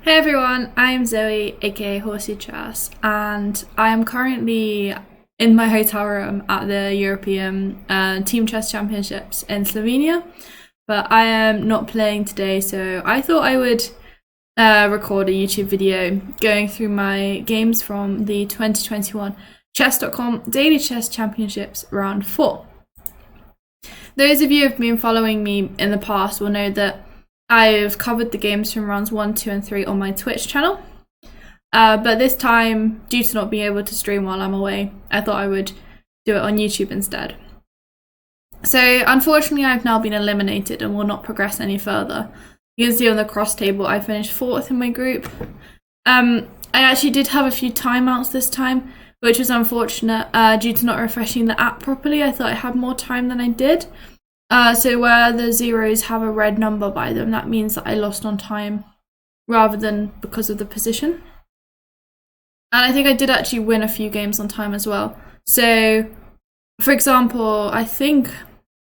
Hey everyone, I'm Zoe, aka Horsey Chess, and I am currently in my hotel room at the European Team Chess Championships in Slovenia, but I am not playing today, so I thought I would record a YouTube video going through my games from the 2021 Chess.com Daily Chess Championships Round 4. Those of you who have been following me in the past will know that I've covered the games from rounds 1, 2 and 3 on my Twitch channel, but this time, due to not being able to stream while I'm away, I thought I would do it on YouTube instead. So unfortunately I've now been eliminated and will not progress any further. You can see on the cross table I finished 4th in my group. I actually did have a few timeouts this time, which was unfortunate due to not refreshing the app properly. I thought I had more time than I did. So where the zeros have a red number by them, that means that I lost on time rather than because of the position. And I think I did actually win a few games on time as well. So, for example, I think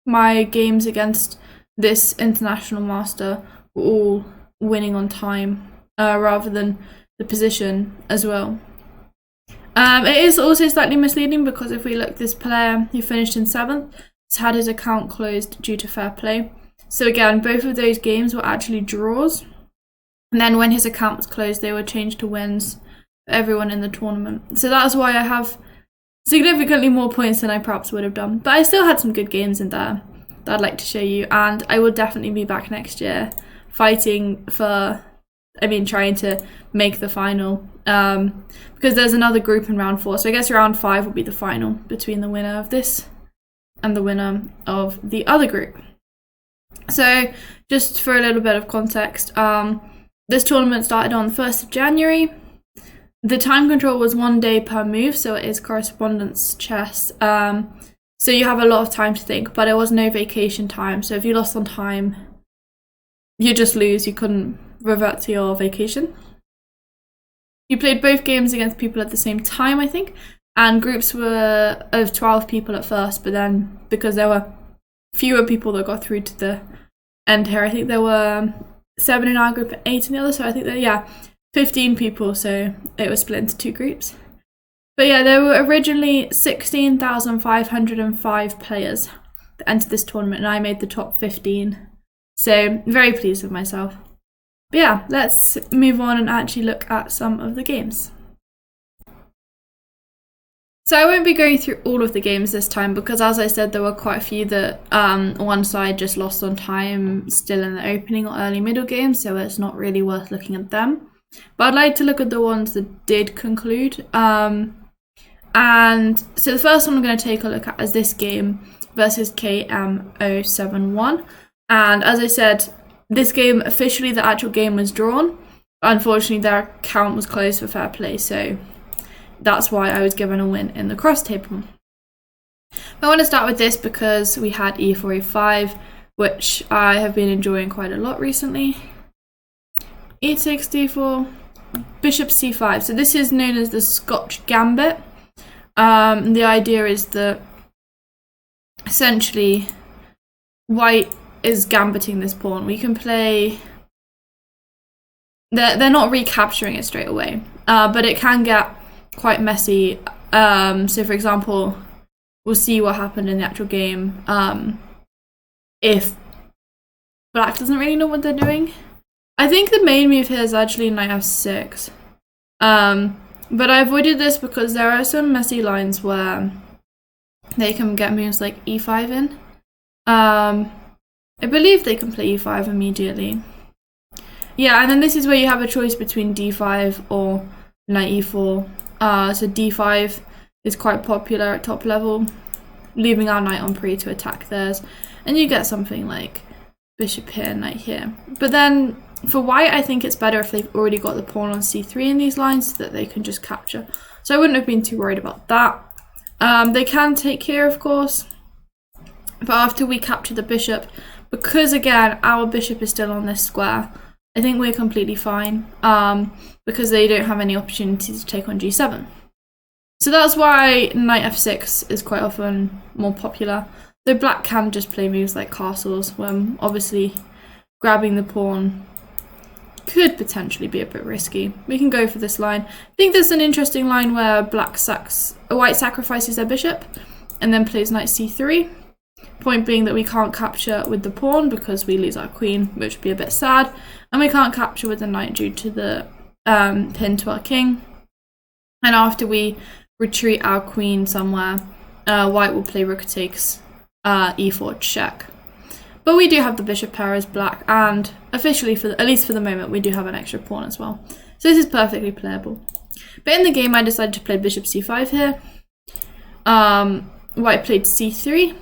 my games against this international master were all winning on time rather than the position as well. It is also slightly misleading because if we look, this player who finished in 7th has had his account closed due to fair play. So again, both of those games were actually draws. And then when his account was closed, they were changed to wins for everyone in the tournament. So that's why I have significantly more points than I perhaps would have done. But I still had some good games in there that I'd like to show you. And I will definitely be back next year fighting for, trying to make the final. Because there's another group in round 4. So I guess round 5 will be the final between the winner of this and the winner of the other group. So just for a little bit of context, this tournament started on the 1st of January. The time control was 1 day per move, so it is correspondence chess. So you have a lot of time to think, but there was no vacation time. So if you lost on time, you just lose. You couldn't revert to your vacation. You played both games against people at the same time, I think. And groups were of 12 people at first, but then because there were fewer people that got through to the end here, I think there were 7 in our group and 8 in the other, so I think that, 15 people, so it was split into 2 groups. But yeah, there were originally 16,505 players that entered this tournament, and I made the top 15, so very pleased with myself. But yeah, let's move on and actually look at some of the games. So I won't be going through all of the games this time because, as I said, there were quite a few that one side just lost on time still in the opening or early middle games, so it's not really worth looking at them. But I'd like to look at the ones that did conclude. And so the first one I'm going to take a look at is this game versus KM071. And as I said, this game, officially the actual game was drawn. Unfortunately, their account was closed for fair play, so that's why I was given a win in the cross table. I want to start with this because we had e4, e5, which I have been enjoying quite a lot recently. e6, d4, bishop c5. So this is known as the Scotch Gambit. The idea is that essentially white is gambiting this pawn. We can play... They're not recapturing it straight away, but it can get quite messy. So for example, we'll see what happened in the actual game if black doesn't really know what they're doing. I think the main move here is actually knight f6, but I avoided this because there are some messy lines where they can get moves like e5 in. I believe they can play e5 immediately. Yeah, and then this is where you have a choice between d5 or knight e4. So d5 is quite popular at top level, leaving our knight on pre to attack theirs, and you get something like bishop here, knight here. But then for white, I think it's better if they've already got the pawn on c3 in these lines so that they can just capture. So I wouldn't have been too worried about that. They can take here, of course, but after we capture the bishop, because again our bishop is still on this square, I think we're completely fine because they don't have any opportunity to take on g7. So that's why knight f6 is quite often more popular. Though black can just play moves like castles when obviously grabbing the pawn could potentially be a bit risky. We can go for this line. I think there's an interesting line where white sacrifices their bishop and then plays knight c3. Point being that we can't capture with the pawn because we lose our queen, which would be a bit sad. And we can't capture with the knight due to the pin to our king. And after we retreat our queen somewhere, white will play rook takes e4 check. But we do have the bishop pair as black, and officially, at least for the moment, we do have an extra pawn as well. So this is perfectly playable. But in the game, I decided to play bishop c5 here. White played c3.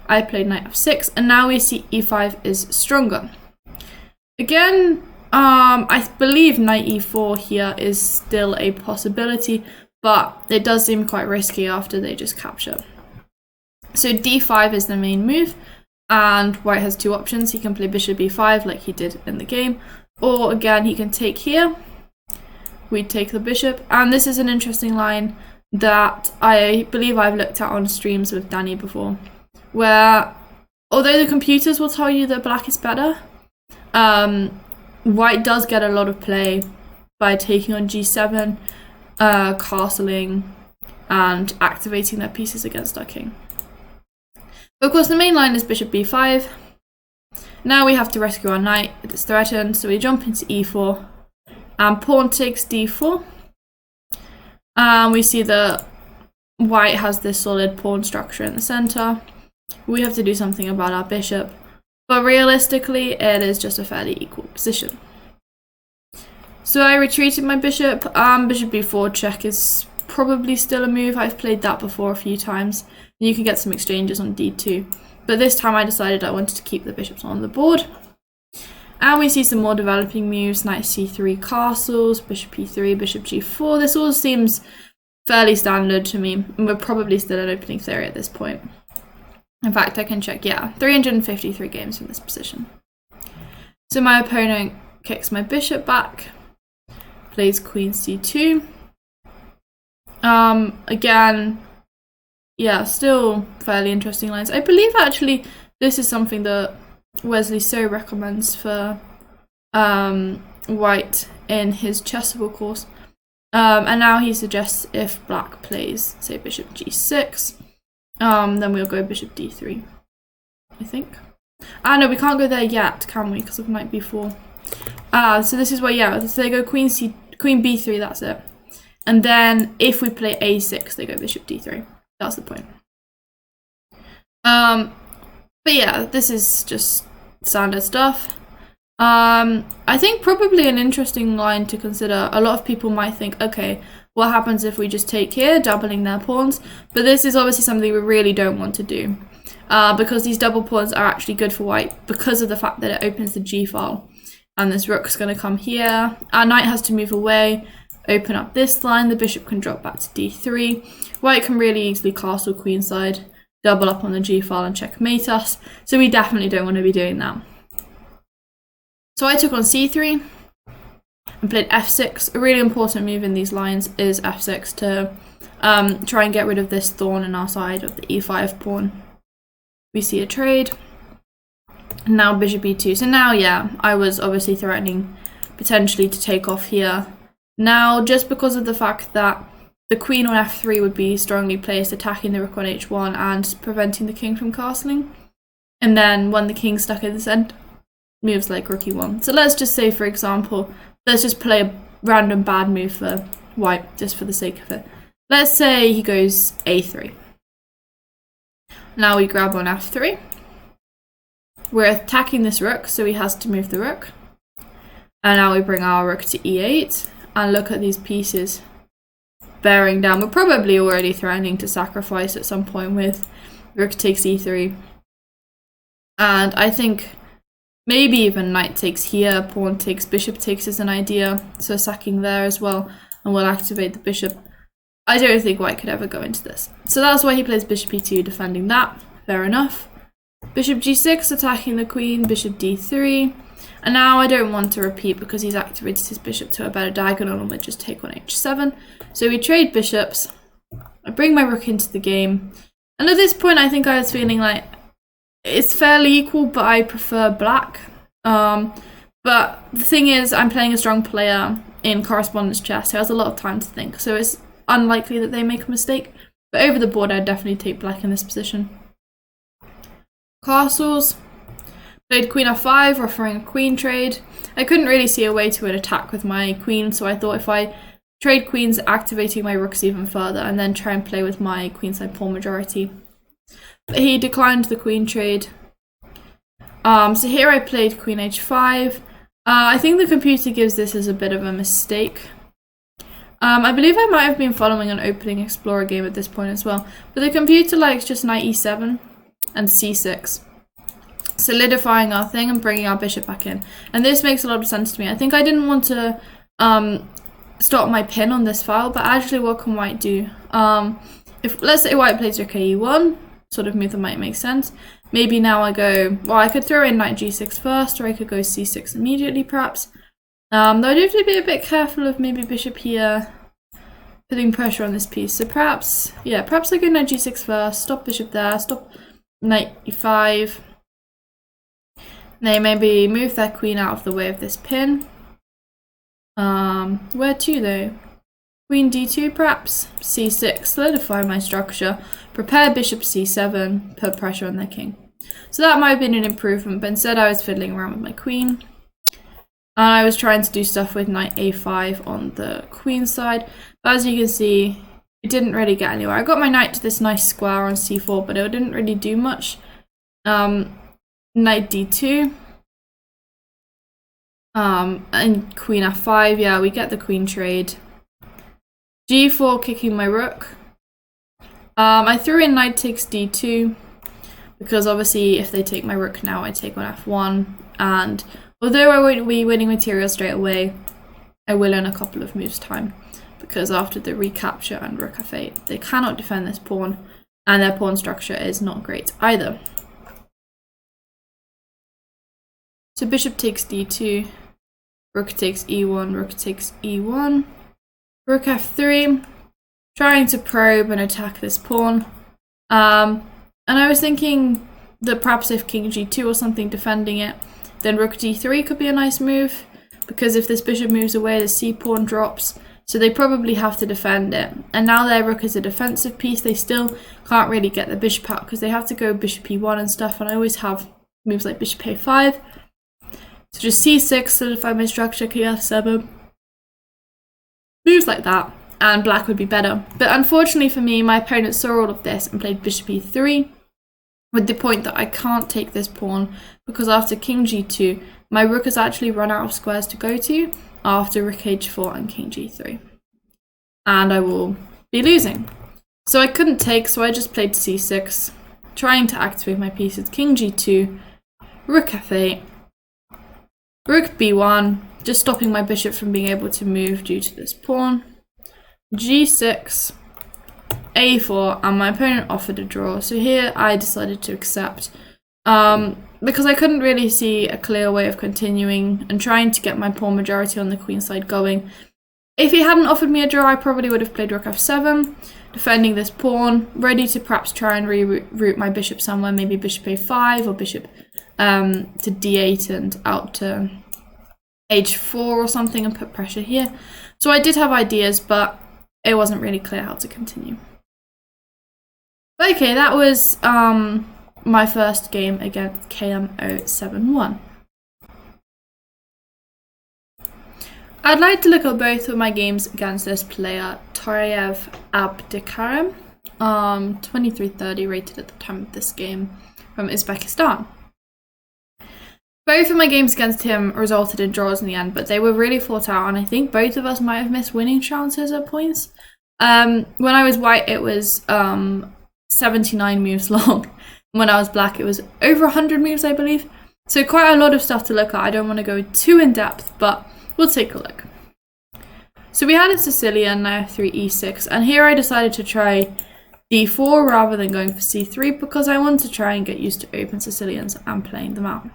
I played knight f6, and now we see e5 is stronger. Again, I believe knight e4 here is still a possibility, but it does seem quite risky after they just capture. So d5 is the main move, and white has two options. He can play bishop e5 like he did in the game, or again he can take here. We take the bishop, and this is an interesting line that I believe I've looked at on streams with Danny before, where although the computers will tell you that black is better, white does get a lot of play by taking on g7, castling, and activating their pieces against our king. But of course, the main line is bishop b5. Now we have to rescue our knight. It's threatened, so we jump into e4, and pawn takes d4. And we see that white has this solid pawn structure in the center. We have to do something about our bishop, but realistically it is just a fairly equal position. So I retreated my bishop. Bishop b4 check is probably still a move. I've played that before a few times. You can get some exchanges on d2, but this time I decided I wanted to keep the bishops on the board. And we see some more developing moves: knight c3 castles, bishop e3, bishop g4. This all seems fairly standard to me, and we're probably still in opening theory at this point. In fact, I can check, yeah, 353 games from this position. So my opponent kicks my bishop back, plays queen c2. Again, yeah, still fairly interesting lines. I believe actually this is something that Wesley So recommends for white in his chessable course. And now he suggests if black plays, say, bishop g6, then we'll go bishop d3, I think. No, we can't go there yet, can we? Because of knight b4. So this is where, yeah, so they go queen b3, that's it. And then if we play a6, they go bishop d3. That's the point. But yeah, this is just standard stuff. I think probably an interesting line to consider. A lot of people might think, okay, what happens if we just take here, doubling their pawns? But this is obviously something we really don't want to do, because these double pawns are actually good for white because of the fact that it opens the g file. And this rook's going to come here. Our knight has to move away, open up this line. The bishop can drop back to d3. White can really easily castle queenside, double up on the g file and checkmate us. So we definitely don't want to be doing that. So I took on c3 and played f6. A really important move in these lines is f6 to try and get rid of this thorn in our side of the e5 pawn. We see a trade. Now bishop e2. So now, yeah, I was obviously threatening potentially to take off here. Now, just because of the fact that the queen on f3 would be strongly placed, attacking the rook on h1 and preventing the king from castling. And then when the king's stuck in the center, moves like rook e1. So let's just say, for example, let's just play a random bad move for white, just for the sake of it. Let's say he goes a3. Now we grab on f3. We're attacking this rook, so he has to move the rook. And now we bring our rook to e8. And look at these pieces bearing down. We're probably already threatening to sacrifice at some point with rook takes e3. And I think maybe even knight takes here, pawn takes, bishop takes is an idea. So sacking there as well, and we'll activate the bishop. I don't think white could ever go into this. So that's why he plays bishop e2, defending that. Fair enough. Bishop g6, attacking the queen, bishop d3. And now I don't want to repeat because he's activated his bishop to a better diagonal and we'll just take on h7. So we trade bishops. I bring my rook into the game. And at this point I think I was feeling like it's fairly equal, but I prefer black. But the thing is, I'm playing a strong player in correspondence chess who has a lot of time to think, so it's unlikely that they make a mistake. But over the board, I'd definitely take black in this position. Castles. Played queen f5, offering a queen trade. I couldn't really see a way to an attack with my queen, so I thought if I trade queens, activating my rooks even further, and then try and play with my queenside pawn majority. But he declined the queen trade. So here I played queen h5. I think the computer gives this as a bit of a mistake. I believe I might have been following an opening explorer game at this point as well, but the computer likes just knight e7 and c6, solidifying our thing and bringing our bishop back in. And this makes a lot of sense to me. I think I didn't want to stop my pin on this file, but actually what can white do? If let's say white plays rook e1, sort of move that might make sense. Maybe now I go, well, I could throw in knight g6 first, or I could go c6 immediately perhaps. Though I do have to be a bit careful of maybe bishop here putting pressure on this piece. So perhaps, yeah, perhaps I go knight g6 first, stop bishop there, stop knight e5. They maybe move their queen out of the way of this pin. Where to though? Queen d2 perhaps? c6, solidify my structure. Prepare bishop c7, put pressure on their king. So that might have been an improvement, but instead I was fiddling around with my queen. And I was trying to do stuff with knight a5 on the queen side. But as you can see, it didn't really get anywhere. I got my knight to this nice square on c4, but it didn't really do much. Knight d2. And queen f5, yeah, we get the queen trade. g4 kicking my rook. I threw in knight takes d2 because obviously if they take my rook now, I take on f1. And although I won't be winning material straight away, I will in a couple of moves time, because after the recapture and rook f8, they cannot defend this pawn, and their pawn structure is not great either. So bishop takes d2, rook takes e1, rook takes e1, rook f3, trying to probe and attack this pawn. And I was thinking that perhaps if king g2 or something defending it, then rook d3 could be a nice move, because if this bishop moves away, the c pawn drops, so they probably have to defend it. And now their rook is a defensive piece, they still can't really get the bishop out because they have to go bishop e1 and stuff, and I always have moves like bishop a5. So just c6, solidify my structure, king f7, moves like that, and black would be better. But unfortunately for me, my opponent saw all of this and played bishop e3, with the point that I can't take this pawn, because after king g2, my rook has actually run out of squares to go to after rook h4 and king g3. And I will be losing. So I couldn't take, so I just played c6, trying to activate my pieces. King g2, rook f8, rook b1, just stopping my bishop from being able to move due to this pawn. g6, a4, and my opponent offered a draw. So here I decided to accept, because I couldn't really see a clear way of continuing and trying to get my pawn majority on the queen side going. If he hadn't offered me a draw, I probably would have played rook f7, defending this pawn, ready to perhaps try and reroute my bishop somewhere, maybe bishop a5 or bishop to d8 and out to h4 or something, and put pressure here. So I did have ideas, but it wasn't really clear how to continue. Okay, that was my first game against KM071. I'd like to look at both of my games against this player, Tareyev Abdikarim, 2330 rated at the time of this game, from Uzbekistan. Both of my games against him resulted in draws in the end, but they were really fought out, and I think both of us might have missed winning chances at points. When I was white, it was 79 moves long. When I was black, it was over 100 moves, I believe. So quite a lot of stuff to look at. I don't want to go too in depth, but we'll take a look. So we had a Sicilian, now 3 e6, and here I decided to try d4 rather than going for c3, because I want to try and get used to open Sicilians and playing them out.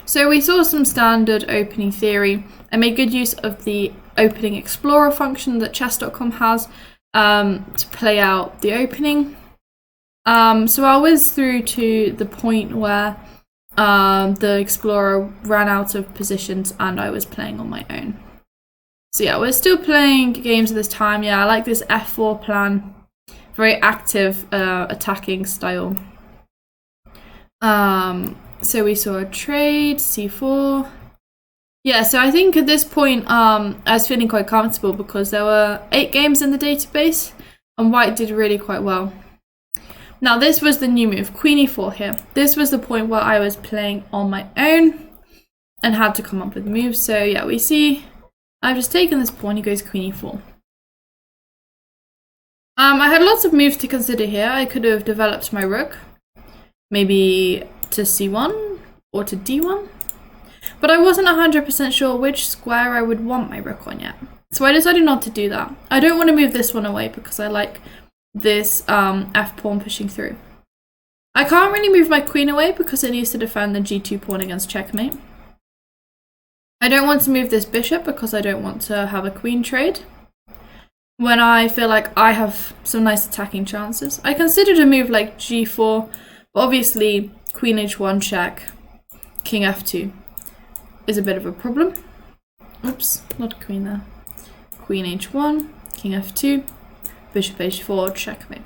So we saw some standard opening theory. I made good use of the opening explorer function that chess.com has to play out the opening. So I'll whiz through to the point where the explorer ran out of positions and I was playing on my own. So yeah, we're still playing games at this time. Yeah, I like this f4 plan. Very active attacking style. So we saw a trade, c4. Yeah, so I think at this point I was feeling quite comfortable because there were 8 games in the database and white did really quite well. Now this was the new move, queen e4 here. This was the point where I was playing on my own and had to come up with moves. So yeah, we see I've just taken this pawn, he goes queen e4. I had lots of moves to consider here. I could have developed my rook, maybe to c1 or to d1, but I wasn't 100% sure which square I would want my rook on yet. So I decided not to do that. I don't want to move this one away because I like this f pawn pushing through. I can't really move my queen away because it needs to defend the g2 pawn against checkmate. I don't want to move this bishop because I don't want to have a queen trade when I feel like I have some nice attacking chances. I considered a move like g4, but obviously queen h1 check, king f2 is a bit of a problem. Oops, not queen there. Queen h1, king f2, bishop h4, checkmate.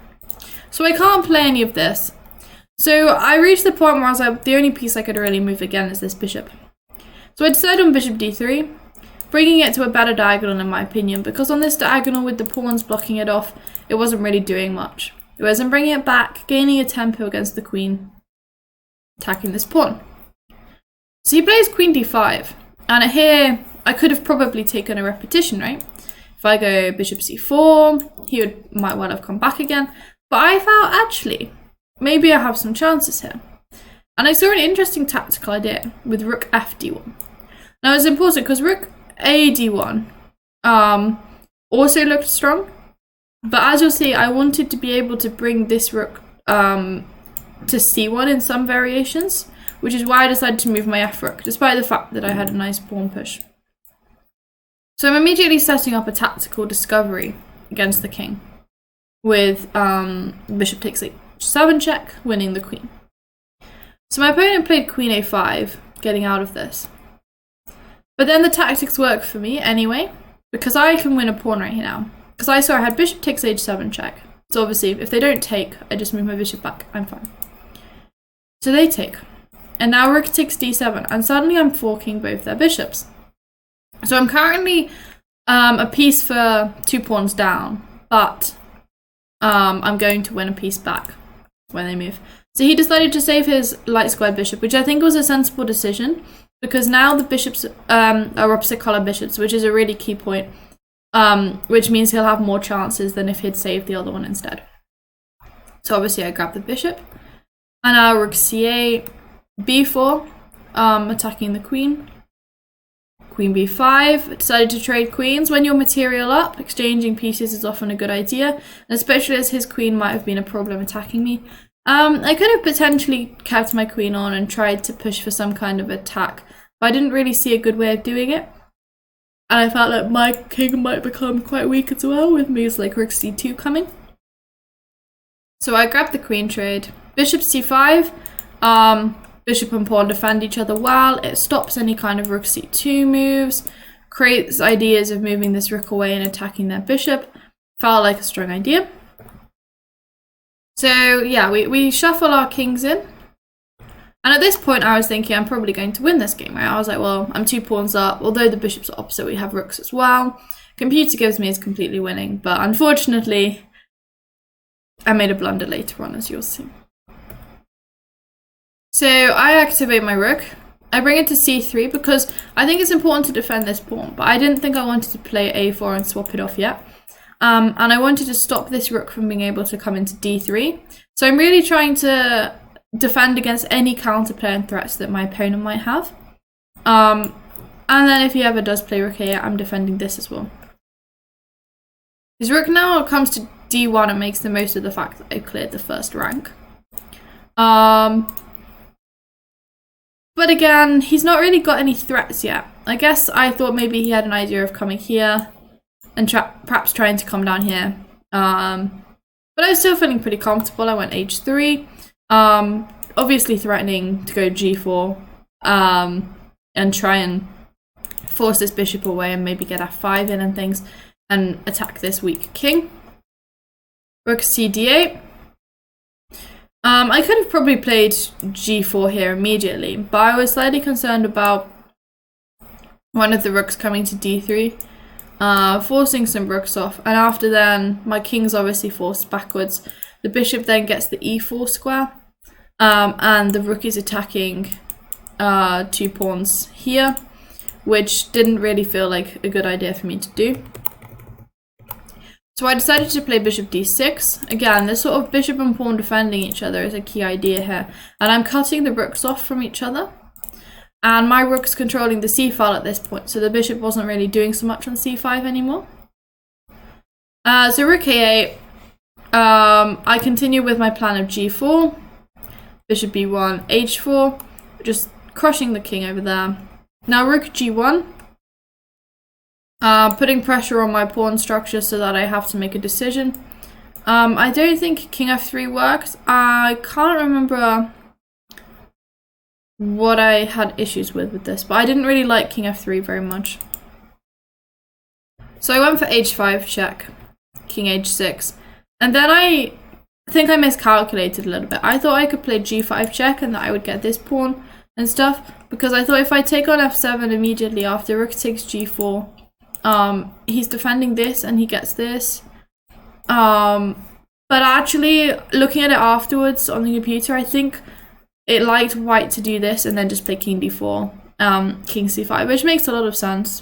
So I can't play any of this. So I reached the point where I was like, the only piece I could really move again is this bishop. So I decided on bishop d3, bringing it to a better diagonal in my opinion, because on this diagonal with the pawns blocking it off, it wasn't really doing much. Whereas I'm bringing it back, gaining a tempo against the queen, attacking this pawn. So he plays queen d5, and here I could have probably taken a repetition, right? If I go bishop c4, he might well have come back again, but I felt actually, maybe I have some chances here. And I saw an interesting tactical idea with rook fd1. Now it's important because rook a d1 also looked strong, but as you'll see, I wanted to be able to bring this rook to c1 in some variations, which is why I decided to move my f rook, despite the fact that I had a nice pawn push. So I'm immediately setting up a tactical discovery against the king with bishop takes h7 check, winning the queen. So my opponent played queen a5, getting out of this. But then the tactics work for me anyway, because I can win a pawn right here now. Because I saw I had bishop takes h7 check. So obviously, if they don't take, I just move my bishop back, I'm fine. So they take. And now rook takes d7, and suddenly I'm forking both their bishops. So I'm currently a piece for 2 pawns down, but I'm going to win a piece back when they move. So he decided to save his light squared bishop, which I think was a sensible decision, because now the bishops are opposite color bishops, which is a really key point, which means he'll have more chances than if he'd saved the other one instead. So obviously I grabbed the bishop, and now rook c8, b4, attacking the queen. Queen b5, decided to trade queens. When you're material up, exchanging pieces is often a good idea, and especially as his queen might have been a problem attacking me. I could have potentially kept my queen on and tried to push for some kind of attack, but I didn't really see a good way of doing it. And I felt like my king might become quite weak as well with moves like rook c2 coming. So I grabbed the queen trade. Bishop c5, bishop and pawn defend each other well. It stops any kind of rook c2 moves, creates ideas of moving this rook away and attacking their bishop. Felt like a strong idea. So yeah, we shuffle our kings in. And at this point I was thinking I'm probably going to win this game, right? I was like, well, I'm 2 pawns up. Although the bishops are opposite, we have rooks as well. Computer gives me is completely winning, but unfortunately, I made a blunder later on, as you'll see. So I activate my rook. I bring it to c3 because I think it's important to defend this pawn, but I didn't think I wanted to play a4 and swap it off yet. And I wanted to stop this rook from being able to come into d3. So I'm really trying to defend against any counterplay and threats that my opponent might have. And then if he ever does play rook a8, I'm defending this as well. His rook now comes to d1 and makes the most of the fact that I cleared the first rank. But again, he's not really got any threats yet. I guess I thought maybe he had an idea of coming here and perhaps trying to come down here. But I was still feeling pretty comfortable. I went h3. obviously threatening to go g4 and try and force this bishop away and maybe get f5 in and things and attack this weak king. Rook c d8. I could have probably played g4 here immediately, but I was slightly concerned about one of the rooks coming to d3, forcing some rooks off, and after then my king's obviously forced backwards. The bishop then gets the e4 square, and the rook is attacking 2 pawns here, which didn't really feel like a good idea for me to do. So I decided to play bishop d6. Again, this sort of bishop and pawn defending each other is a key idea here. And I'm cutting the rooks off from each other. And my rook's controlling the c file at this point, so the bishop wasn't really doing so much on c5 anymore. So rook a8. I continue with my plan of g4. Bishop b1, h4. Just crushing the king over there. Now rook g1. Putting pressure on my pawn structure so that I have to make a decision. I don't think king f3 works. I can't remember what I had issues with this, but I didn't really like king f3 very much. So I went for h5 check, king h6, and then I think I miscalculated a little bit. I thought I could play g5 check and that I would get this pawn and stuff, because I thought if I take on f7 immediately after rook takes g4, he's defending this and he gets this. But actually, looking at it afterwards on the computer, I think it liked white to do this and then just play king d4, king c5, which makes a lot of sense.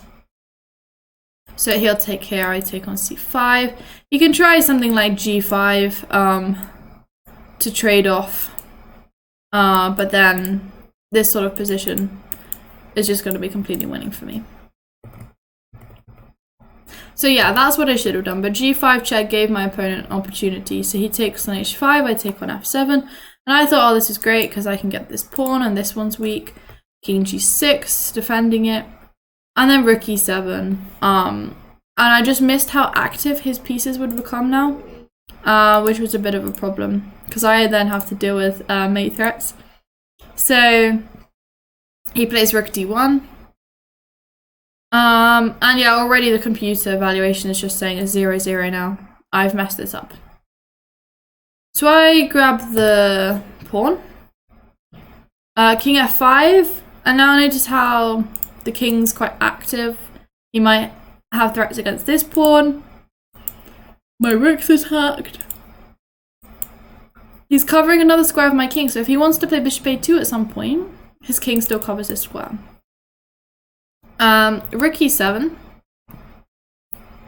So he'll take here, I take on c5. You can try something like g5 to trade off, but then this sort of position is just going to be completely winning for me. So yeah, that's what I should have done, but g5 check gave my opponent an opportunity. So he takes on h5, I take on f7, and I thought, oh, this is great because I can get this pawn and this one's weak. King g6, defending it, and then rook e7. And I just missed how active his pieces would become now, which was a bit of a problem because I then have to deal with mate threats. So he plays rook d1. And yeah, already the computer evaluation is just saying a 0-0 now. I've messed this up. So I grab the pawn. King f5, and now notice how the king's quite active. He might have threats against this pawn. My rook's attacked. He's covering another square of my king, so if he wants to play bishop a2 at some point, his king still covers this square. Rook e7,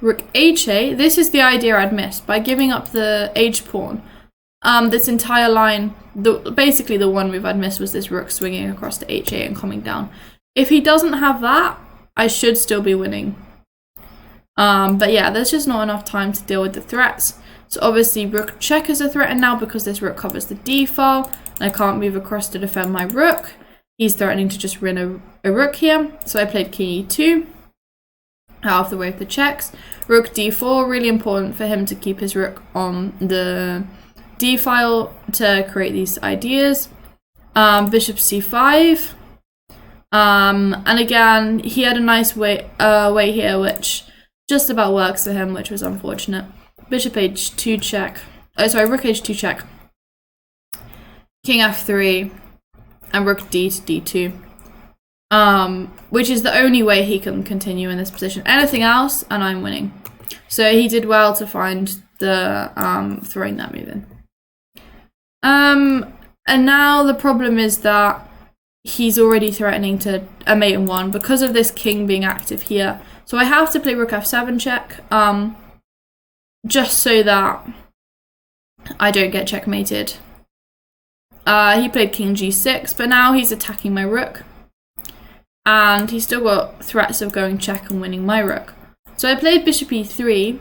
rook h8. This is the idea I'd missed by giving up the h pawn. This entire line, basically the one move I'd missed was this rook swinging across to h8 and coming down. If he doesn't have that, I should still be winning. But yeah, there's just not enough time to deal with the threats. So obviously rook check is a threat now because this rook covers the d file. And I can't move across to defend my rook. He's threatening to just win a rook here. So I played king e2, out of the way of the checks. Rook d4, really important for him to keep his rook on the d file to create these ideas. Bishop c5. And again, he had a nice way here, which just about works for him, which was unfortunate. Bishop h2 check. Oh, sorry, rook h2 check. King f3. And rook d to d2, which is the only way he can continue in this position. Anything else, and I'm winning. So he did well to find the throwing that move in. And now the problem is that he's already threatening to a mate in one because of this king being active here. So I have to play rook f7 check, just so that I don't get checkmated. He played king g6, but now he's attacking my rook. And he's still got threats of going check and winning my rook. So I played bishop e3.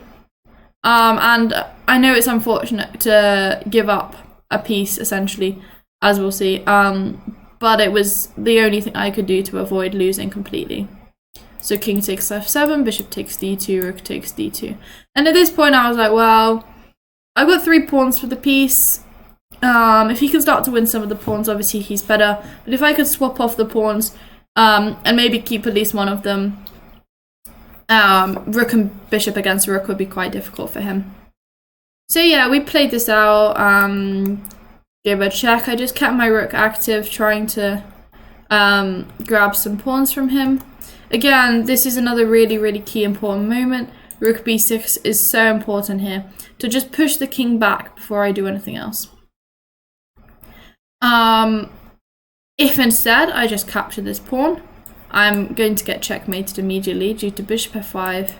And I know it's unfortunate to give up a piece, essentially, as we'll see. But it was the only thing I could do to avoid losing completely. So king takes f7, bishop takes d2, rook takes d2. And at this point I was like, well, I've got 3 pawns for the piece. If he can start to win some of the pawns, obviously he's better. But if I could swap off the pawns and maybe keep at least one of them, rook and bishop against rook would be quite difficult for him. So yeah, we played this out. Gave a check. I just kept my rook active, trying to grab some pawns from him. Again, this is another really key important moment. Rook b6 is so important here, to just push the king back before I do anything else. If instead I just capture this pawn, I'm going to get checkmated immediately due to bishop f5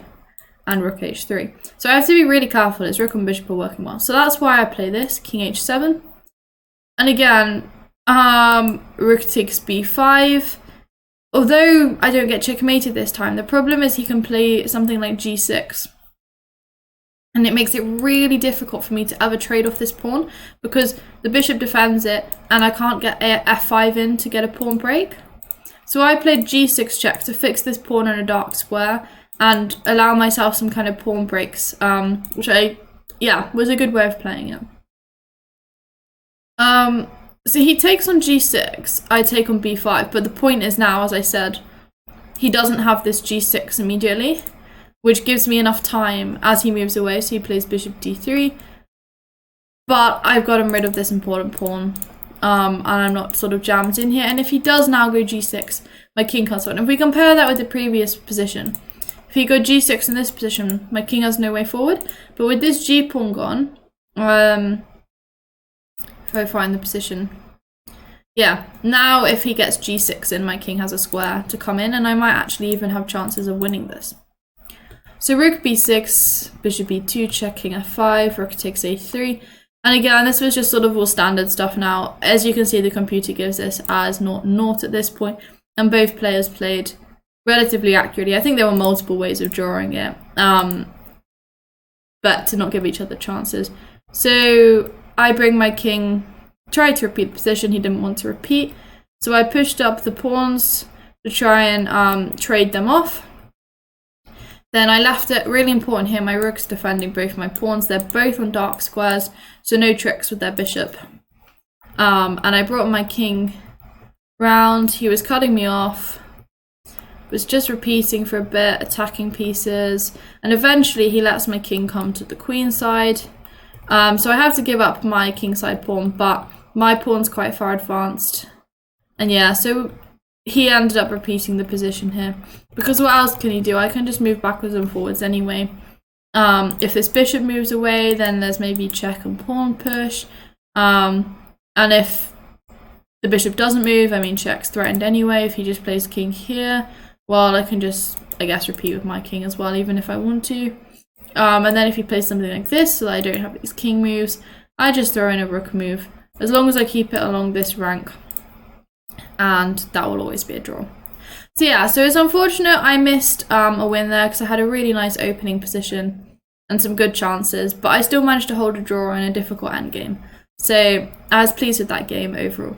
and rook h3. So I have to be really careful as rook and bishop are working well. So that's why I play this, king h7. And again, rook takes b5. Although I don't get checkmated this time, the problem is he can play something like g6. And it makes it really difficult for me to ever trade off this pawn, because the bishop defends it and I can't get f5 in to get a pawn break. So I played g6 check to fix this pawn in a dark square and allow myself some kind of pawn breaks, which was a good way of playing it. So he takes on g6, I take on b5, but the point is now, as I said, he doesn't have this g6 immediately, which gives me enough time as he moves away. So he plays bishop d3, but I've gotten rid of this important pawn, and I'm not sort of jammed in here. And if he does now go g6, my king can't start. And if we compare that with the previous position, if he go g6 in this position, my king has no way forward. But with this g pawn gone, if I find the position, yeah, now if he gets g6 in, my king has a square to come in, and I might actually even have chances of winning this. So rook b6, bishop b2, check, king f5, rook takes a3. And again, this was just sort of all standard stuff now. As you can see, the computer gives this as 0-0 at this point, and both players played relatively accurately. I think there were multiple ways of drawing it, but to not give each other chances. So I bring my king, tried to repeat the position, he didn't want to repeat. So I pushed up the pawns to try and trade them off. Then I left it, really important here, my rook's defending both my pawns. They're both on dark squares, so no tricks with their bishop. And I brought my king round, he was cutting me off, was just repeating for a bit, attacking pieces, and eventually he lets my king come to the queen side. So I have to give up my kingside pawn, but my pawn's quite far advanced. And yeah, so he ended up repeating the position here. Because what else can he do? I can just move backwards and forwards anyway. If this bishop moves away, then there's maybe check and pawn push. And if the bishop doesn't move, I mean check's threatened anyway. If he just plays king here, well, I can just, I guess, repeat with my king as well, even if I want to. And then if he plays something like this, so that I don't have these king moves, I just throw in a rook move, as long as I keep it along this rank, and that will always be a draw. So yeah, so it's unfortunate I missed a win there, because I had a really nice opening position and some good chances, but I still managed to hold a draw in a difficult endgame. So I was pleased with that game overall.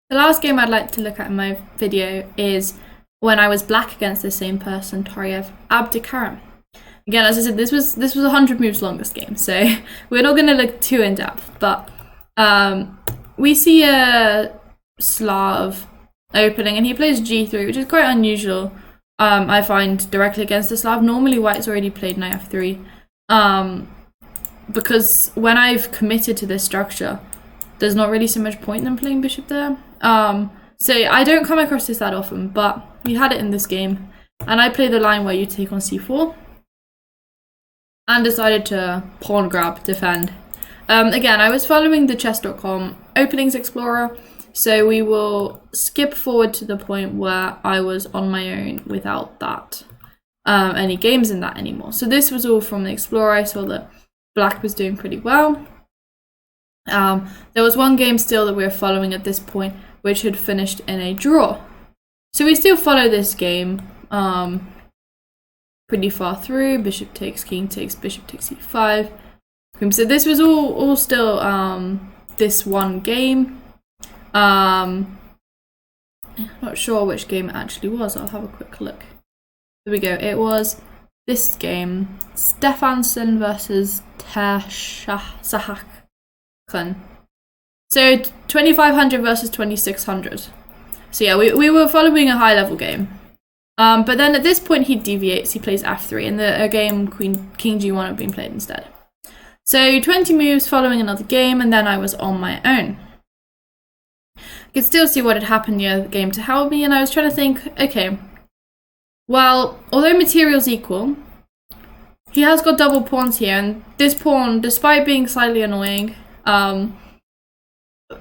The last game I'd like to look at in my video is when I was black against the same person, Tariev Abdikarim. Again, as I said, this was 100 moves long, this game, so we're not going to look too in depth, but we see a Slav opening, and he plays g3, which is quite unusual, I find, directly against the Slav. Normally white's already played knight f3, because when I've committed to this structure, there's not really so much point in playing bishop there. So I don't come across this that often, but we had it in this game, and I played the line where you take on c4 and decided to pawn grab, defend. Again, I was following the chess.com openings explorer, so we will skip forward to the point where I was on my own without that any games in that anymore. So this was all from the explorer. I saw that black was doing pretty well. There was one game still that we were following at this point, which had finished in a draw. So we still follow this game pretty far through. Bishop takes, king takes, bishop takes e5. So this was all still this one game. Not sure which game it actually was. I'll have a quick look. There we go. It was this game, Stefansson versus Sahakhan. So 2500 versus 2600. So yeah, we were following a high level game. But then at this point he deviates, he plays f3, and a game king g1 had been played instead. So 20 moves following another game, and then I was on my own. I could still see what had happened the other game to help me, and I was trying to think, okay, well, although material's equal, he has got double pawns here, and this pawn, despite being slightly annoying,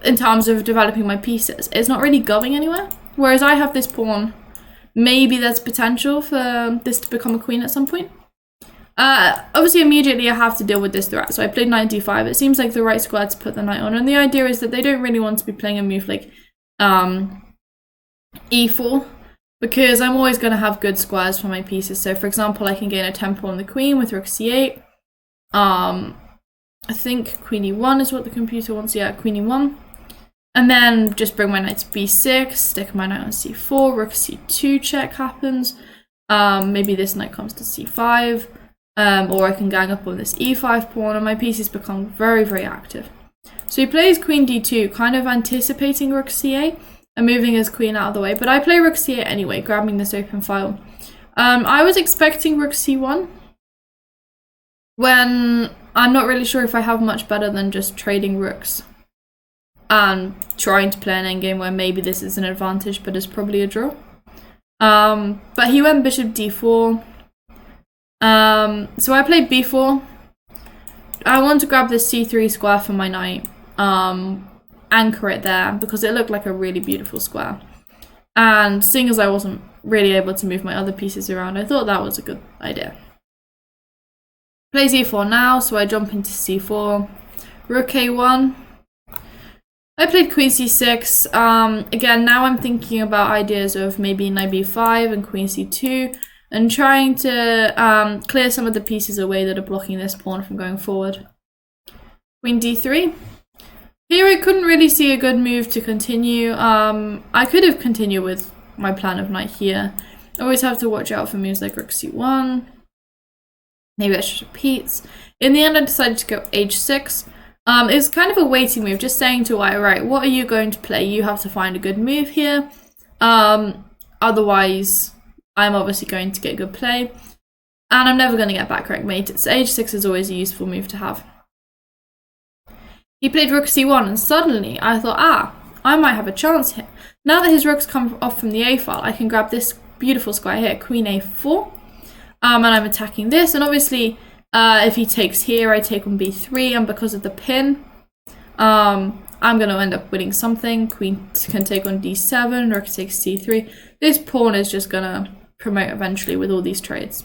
in terms of developing my pieces, it's not really going anywhere. Whereas I have this pawn, maybe there's potential for this to become a queen at some point. Obviously, immediately I have to deal with this threat, so I played knight d5. It seems like the right square to put the knight on, and the idea is that they don't really want to be playing a move like e4, because I'm always going to have good squares for my pieces. So, for example, I can gain a tempo on the queen with rook c8. I think queen e1 is what the computer wants. Yeah, queen e1. And then just bring my knight to b6, stick my knight on c4, rook c2 check happens. Maybe this knight comes to c5. Or I can gang up on this e5 pawn, and my pieces become very, very active. So he plays queen d2, kind of anticipating rook c8 and moving his queen out of the way. But I play rook c8 anyway, grabbing this open file. I was expecting rook c1, when I'm not really sure if I have much better than just trading rooks and trying to play an endgame where maybe this is an advantage, but it's probably a draw. But he went bishop d4. So I played b4. I want to grab this c3 square for my knight, anchor it there, because it looked like a really beautiful square. And seeing as I wasn't really able to move my other pieces around, I thought that was a good idea. Plays e4 now, so I jump into c4. Rook a1. I played queen c6. Again, now I'm thinking about ideas of maybe knight b5 and queen c2, and trying to clear some of the pieces away that are blocking this pawn from going forward. Queen d3. Here I couldn't really see a good move to continue. I could have continued with my plan of knight here. Always have to watch out for moves like rook c1. Maybe I should repeat. In the end, I decided to go h6. It's kind of a waiting move, just saying to white, right, what are you going to play? You have to find a good move here. Otherwise, I'm obviously going to get good play. And I'm never going to get back checkmated. So h6 is always a useful move to have. He played rook c1, and suddenly I thought, I might have a chance here. Now that his rook's come off from the a file, I can grab this beautiful square here, queen a4. And I'm attacking this, and obviously if he takes here, I take on b3, and because of the pin, I'm going to end up winning something. Queen can take on d7, rook takes c3. This pawn is just going to promote eventually with all these trades.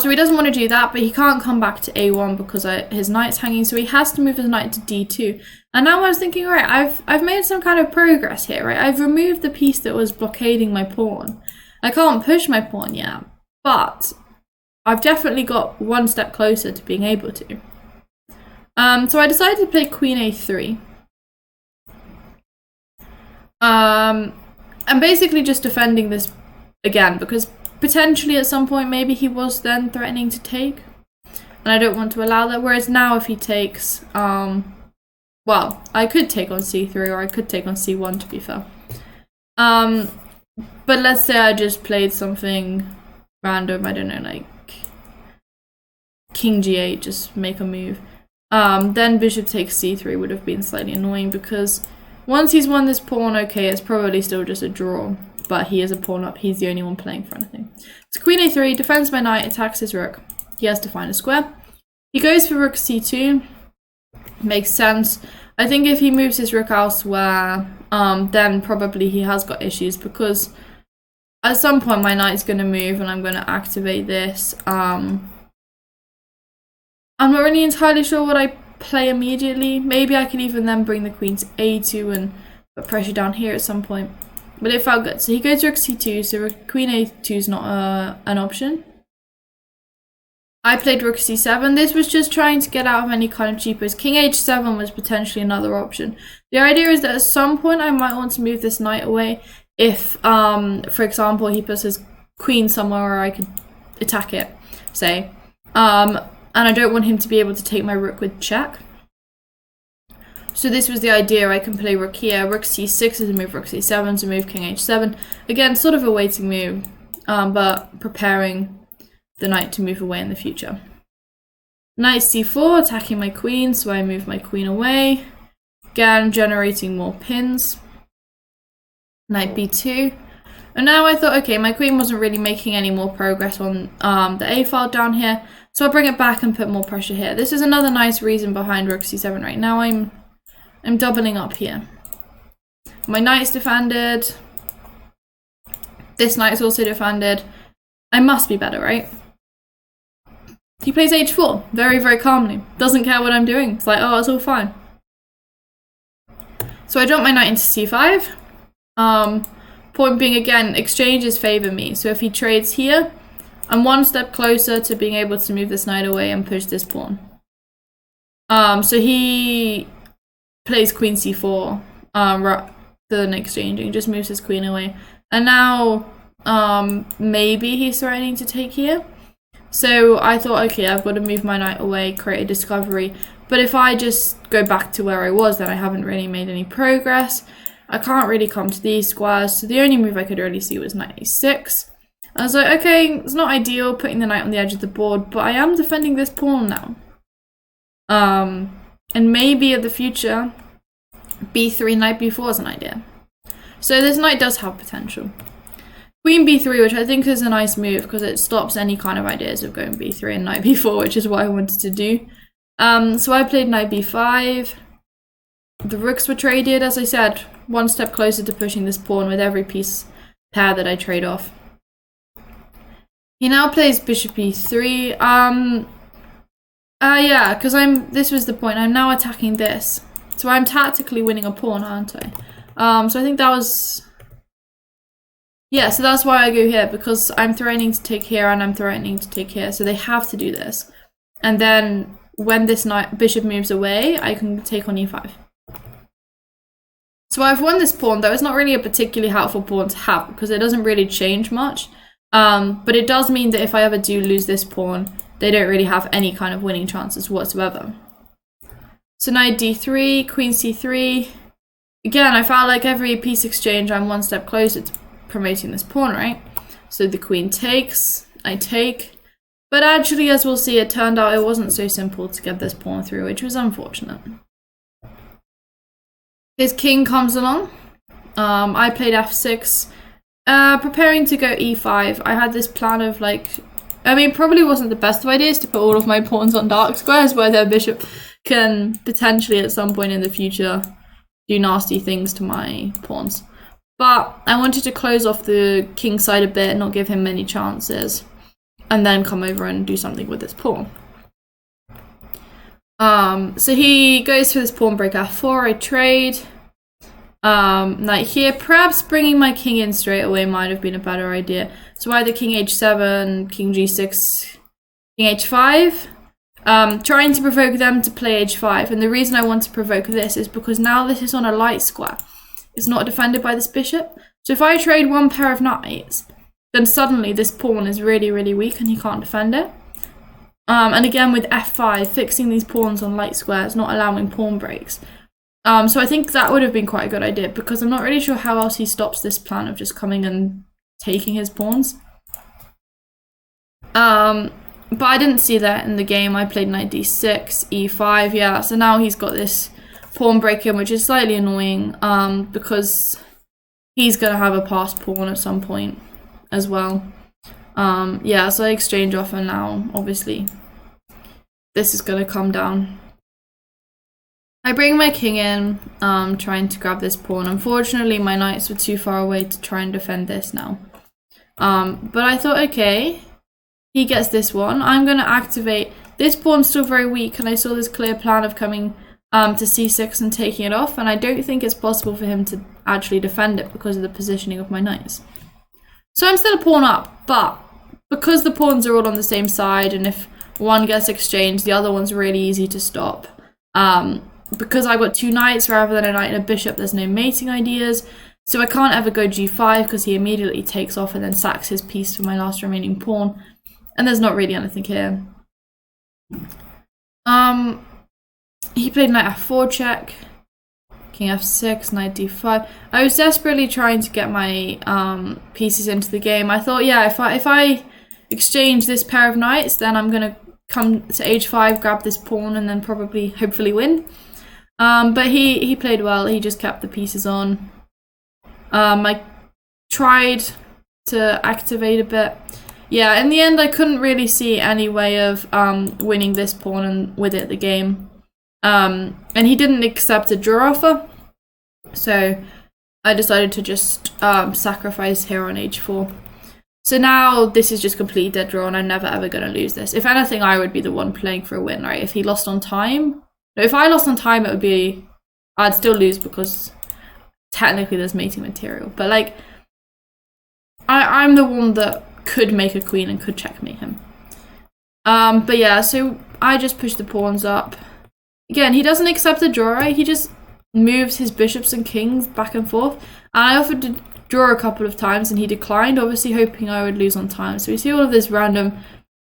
So he doesn't want to do that, but he can't come back to a1 because his knight's hanging, so he has to move his knight to d2. And now I was thinking, right, I've made some kind of progress here, right? I've removed the piece that was blockading my pawn. I can't push my pawn yet, but I've definitely got one step closer to being able to. So I decided to play queen a3. And basically just defending this again, because potentially at some point maybe he was then threatening to take, and I don't want to allow that. Whereas now if he takes, well, I could take on c3, or I could take on c1, to be fair. But let's say I just played something random, I don't know, like king g8, just make a move. Then bishop takes c3 would have been slightly annoying, because once he's won this pawn, okay, it's probably still just a draw, but he is a pawn up, he's the only one playing for anything. So queen a3, defends my knight, attacks his rook. He has to find a square. He goes for rook c2, makes sense. I think if he moves his rook elsewhere, then probably he has got issues, because at some point my knight's going to move and I'm going to activate this. I'm not really entirely sure what I play immediately. Maybe I could even then bring the queen to a2 and put pressure down here at some point. But it felt good. So he goes rook c2, so queen a2 is not an option. I played rook c7. This was just trying to get out of any kind of cheapers. King h7 was potentially another option. The idea is that at some point I might want to move this knight away if, for example, he puts his queen somewhere where I could attack it, say. And and I don't want him to be able to take my rook with check. So this was the idea. I can play rook here, rook c6 is a move, rook c7 to move king h7. Again, sort of a waiting move, but preparing the knight to move away in the future. Knight c4, attacking my queen, so I move my queen away. Again, generating more pins. Knight b2. And now I thought, okay, my queen wasn't really making any more progress on the a file down here, so I'll bring it back and put more pressure here. This is another nice reason behind rook c7 right now. I'm doubling up here. My knight's defended. This knight's also defended. I must be better, right? He plays h4 very, very calmly. Doesn't care what I'm doing. It's like, oh, it's all fine. So I jump my knight into c5. Point being, again, exchanges favor me. So if he trades here, I'm one step closer to being able to move this knight away and push this pawn. So he plays queen c4 rather than exchanging, just moves his queen away. And now maybe he's threatening to take here. So I thought, okay, I've got to move my knight away, create a discovery. But if I just go back to where I was, then I haven't really made any progress. I can't really come to these squares, so the only move I could really see was knight e6. I was like, okay, it's not ideal putting the knight on the edge of the board, but I am defending this pawn now. And maybe in the future, b3, knight b4 is an idea. So this knight does have potential. Queen b3, which I think is a nice move because it stops any kind of ideas of going b3 and knight b4, which is what I wanted to do. So I played knight b5. The rooks were traded, as I said, one step closer to pushing this pawn with every piece pair that I trade off. He now plays bishop e3. Yeah, because this was the point. I'm now attacking this. So I'm tactically winning a pawn, aren't I? So I think that was... Yeah, so that's why I go here, because I'm threatening to take here and I'm threatening to take here. So they have to do this. And then when this bishop moves away, I can take on e5. So I've won this pawn, though it's not really a particularly helpful pawn to have because it doesn't really change much. But it does mean that if I ever do lose this pawn, they don't really have any kind of winning chances whatsoever. So knight d3, queen c3. Again, I felt like every piece exchange, I'm one step closer to promoting this pawn, right? So the queen takes, I take. But actually, as we'll see, it turned out it wasn't so simple to get this pawn through, which was unfortunate. His king comes along. I played f6. Preparing to go e5. I had this plan of like... I mean, probably wasn't the best of ideas to put all of my pawns on dark squares where their bishop can potentially at some point in the future do nasty things to my pawns. But I wanted to close off the king side a bit, not give him many chances, and then come over and do something with this pawn. So he goes for this pawn break f4, I trade. Knight here, perhaps bringing my king in straight away might have been a better idea. So either king h7, king g6, king h5. Trying to provoke them to play h5, and the reason I want to provoke this is because now this is on a light square. It's not defended by this bishop. So if I trade one pair of knights, then suddenly this pawn is really, really weak and he can't defend it. And again with f5, fixing these pawns on light squares, not allowing pawn breaks. So I think that would have been quite a good idea because I'm not really sure how else he stops this plan of just coming and taking his pawns. But I didn't see that in the game. I played knight d6, e5, yeah. So now he's got this pawn break-in, which is slightly annoying because he's going to have a passed pawn at some point as well. Yeah, so I exchange off and now, obviously, this is going to come down. I bring my king in, trying to grab this pawn. Unfortunately, my knights were too far away to try and defend this now. But I thought, okay, he gets this one. I'm going to activate. This pawn's still very weak, and I saw this clear plan of coming to c6 and taking it off, and I don't think it's possible for him to actually defend it because of the positioning of my knights. So I'm still a pawn up, but because the pawns are all on the same side, and if one gets exchanged, the other one's really easy to stop. Because I got two knights rather than a knight and a bishop, there's no mating ideas, so I can't ever go g5 because he immediately takes off and then sacks his piece for my last remaining pawn, and there's not really anything here. He played knight f4 check, king f6, knight d5. I was desperately trying to get my pieces into the game. I thought, yeah, if I exchange this pair of knights, then I'm gonna come to h5, grab this pawn, and then probably, hopefully win. But he played well. He just kept the pieces on. I tried to activate a bit. Yeah, in the end, I couldn't really see any way of winning this pawn and with it the game. And he didn't accept a draw offer, so I decided to just sacrifice here on h4. So now this is just completely dead draw, and I'm never ever going to lose this. If anything, I would be the one playing for a win, right? If he lost on time, if I lost on time, it would be, I'd still lose because technically there's mating material. But like, I'm the one that could make a queen and could checkmate him. But yeah, so I just push the pawns up. Again, he doesn't accept a draw, right? He just moves his bishops and kings back and forth. And I offered to draw a couple of times and he declined, obviously hoping I would lose on time. So we see all of this random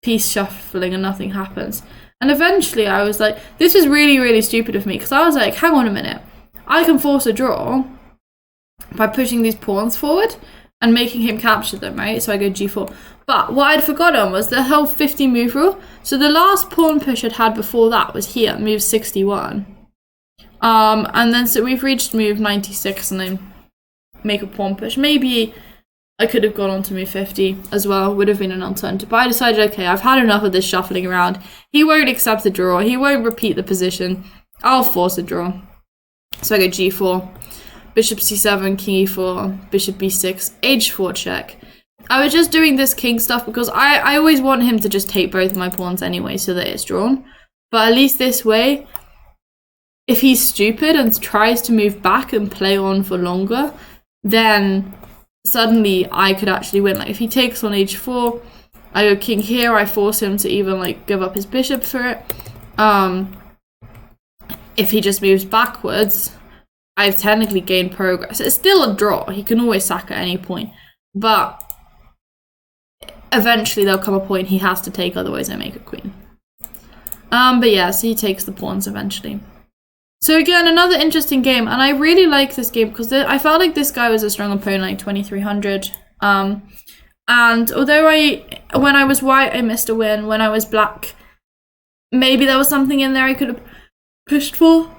piece shuffling and nothing happens. And eventually I was like, this was really, really stupid of me, because I was like, hang on a minute. I can force a draw by pushing these pawns forward and making him capture them, right? So I go g4. But what I'd forgotten was the whole 50 move rule. So the last pawn push I'd had before that was here, move 61. And then so we've reached move 96 and then make a pawn push. Maybe I could have gone on to move 50 as well, would have been an alternative. But I decided, okay, I've had enough of this shuffling around. He won't accept the draw. He won't repeat the position. I'll force a draw. So I go g4, bishop c7, king e4, bishop b6, h4 check. I was just doing this king stuff because I always want him to just take both of my pawns anyway so that it's drawn. But at least this way, if he's stupid and tries to move back and play on for longer, then suddenly I could actually win. Like if he takes on h4, I go king here, I force him to even like give up his bishop for it. If he just moves backwards, I've technically gained progress. It's still a draw. He can always sack at any point. But eventually there'll come a point he has to take, otherwise I make a queen. But yeah, so he takes the pawns eventually. So again, another interesting game, and I really like this game because I felt like this guy was a strong opponent, like 2300. And although when I was white, I missed a win. When I was black, maybe there was something in there I could have pushed for.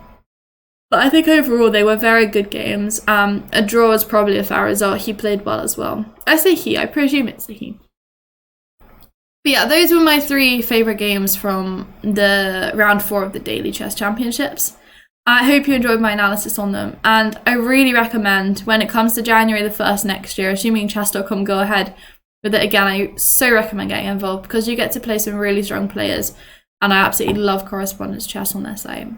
But I think overall they were very good games. A draw is probably a fair result. He played well as well. I say he, I presume it's a he. But yeah, those were my 3 favourite games from the round 4 of the Daily Chess Championships. I hope you enjoyed my analysis on them, and I really recommend when it comes to January the 1st next year, assuming chess.com go ahead with it again, I so recommend getting involved because you get to play some really strong players, and I absolutely love correspondence chess on their site.